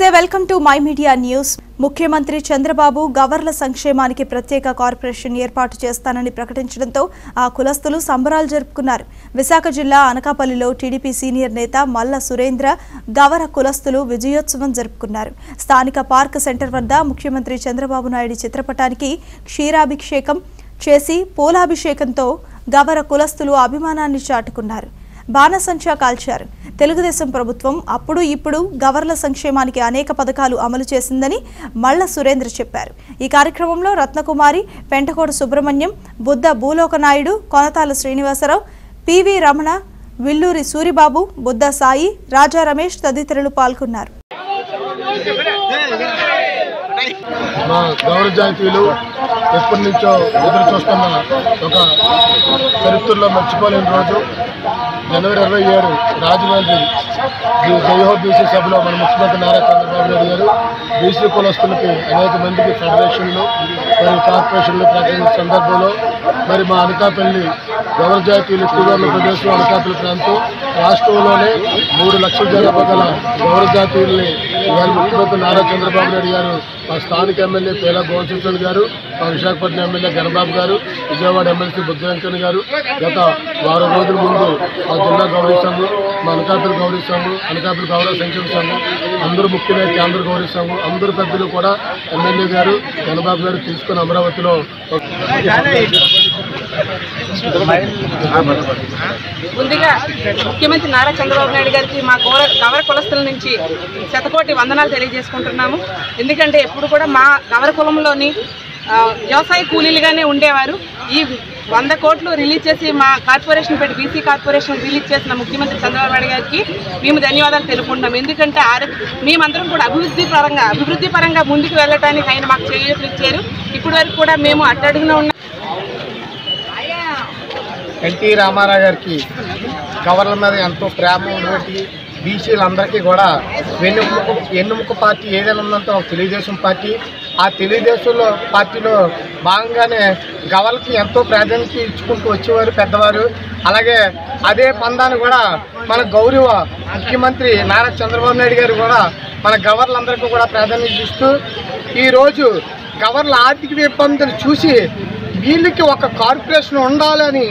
నమస్తే welcome to my media news. ముఖ్యమంత్రి చంద్రబాబు గవర్ల సంక్షేమానికి ప్రత్యేక కార్పొరేషన్ ఏర్పాటు చేస్తానని ప్రకటించడంతో ఆ కులస్తులు సంబరాలు జరుపుకున్నారు। విశాఖ జిల్లా అనకాపల్లిలో టీడీపీ సీనియర్ నేత మల్ల సురేంద్ర గవర కులస్తులు విజయోత్సవం జరుపుకున్నారు। స్థానిక పార్క్ సెంటర్ వద్ద ముఖ్యమంత్రి చంద్రబాబు నాయుడు చిత్రపటానికి క్షీరాభిషేకం చేసి పూలాభిషేకంతో గవర కులస్తులు అభిమానాన్ని చాటుకున్నారు। బాణసంచా కాల్చారు। తెలుగుదేశం ప్రభుత్వం అప్పుడు ఇప్పుడు గవర్ల సంక్షేమానికి అనేక పథకాలు అమలు చేసిందని మల్ల సురేంద్ర చెప్పారు। ఈ కార్యక్రమంలో రత్నకుమారి, పెంటకోట సుబ్రహ్మణ్యం, బుద్ధ భూలోకనాయుడు, కొనతాల శ్రీనివాసరావు, పివి రమణ, విల్లూరి సూరిబాబు, బుద్ధ సాయి, రాజా రమేష్ తదితరులు పాల్గొన్నారు। మా గౌరవ జాతీయులు ఎప్పటి నుంచో ఎదురు చూస్తున్న ఒక చరిత్రలో మర్చిపోలేని రోజు జనవరి 27 రాజమండ్రి జయహో బీసీ సభలో మన ముఖ్యమంత్రి నారా చంద్రబాబు నాయుడు గారు బీసీ కులస్తులకి అనేక మందికి ఫెడరేషన్లు మరియు కార్పొరేషన్లు ప్రకటించిన సందర్భంలో మరి మా అనకాపల్లి గౌరవ జాతీయులు ఎక్కువగా ఉన్న ప్రదేశం అనకాపల్లి ప్రాంతం రాష్ట్రంలోనే 3 లక్షల జనాభా గల గౌరవ జాతీయుల్ని ఇవాళ ముఖ్యమంత్రి నారా చంద్రబాబు నాయుడు గారు మా స్థానిక ఎమ్మెల్యే పేలా గోవిందరాజు గారు, మా విశాఖపట్నం ఎమ్మెల్యే గణబాబు గారు, విజయవాడ ఎమ్మెల్సీ బుద్ధ వెంకన్న గారు గత వారం రోజుల ముందు మా జిల్లా గౌరవ సంఘం, మా అనకాపల్లి గౌరవ సంఘం, అనకాపల్లి గౌరవ సంక్షేమ సంఘం, అందరూ ముఖ్యమైన కేంద్ర గౌరవ సంఘం అందరూ పెద్దలు కూడా ఎమ్మెల్యే గారు గణబాబు గారు తీసుకుని అమరావతిలో ముందుగా ముఖ్యమంత్రి నారా చంద్రబాబు నాయుడు గారికి మా గవర కులస్తుల నుంచి శతకోటి వందనాలు తెలియజేసుకుంటున్నాము। ఎందుకంటే ఎప్పుడు కూడా మా గవర కులంలోని వ్యవసాయ కూలీలుగానే ఉండేవారు। ఈ 100 కోట్లు రిలీజ్ చేసి మా కార్పొరేషన్ పెట్టి బీసీ కార్పొరేషన్ రిలీజ్ చేసిన ముఖ్యమంత్రి చంద్రబాబు నాయుడు గారికి మేము ధన్యవాదాలు తెలుపుకుంటున్నాం। ఎందుకంటే మేమందరం కూడా అభివృద్ధి పరంగా ముందుకు వెళ్ళడానికి ఆయన మాకు చేయూతలు ఇచ్చారు। ఇప్పటి వరకు కూడా మేము అట్టడుగున ఉన్న ఎన్టీ రామారావు గారికి గవర్ల మీద ఎంతో ప్రేమ ఉన్నటువంటి బీసీలందరికీ కూడా వెన్నుముక పార్టీ ఏదైనా ఉందంటే ఒక తెలుగుదేశం పార్టీ। ఆ తెలుగుదేశం పార్టీలో భాగంగానే గవర్లకి ఎంతో ప్రాధాన్యత ఇచ్చుకుంటూ వచ్చేవారు పెద్దవారు। అలాగే అదే పందాన్ని కూడా మన గౌరవ ముఖ్యమంత్రి నారా చంద్రబాబు నాయుడు గారు కూడా మన గవర్లందరికీ కూడా ప్రాధాన్యత ఇస్తూ ఈరోజు గవర్ల ఆర్థిక ఇబ్బందులు చూసి వీళ్ళకి ఒక కార్పొరేషన్ ఉండాలని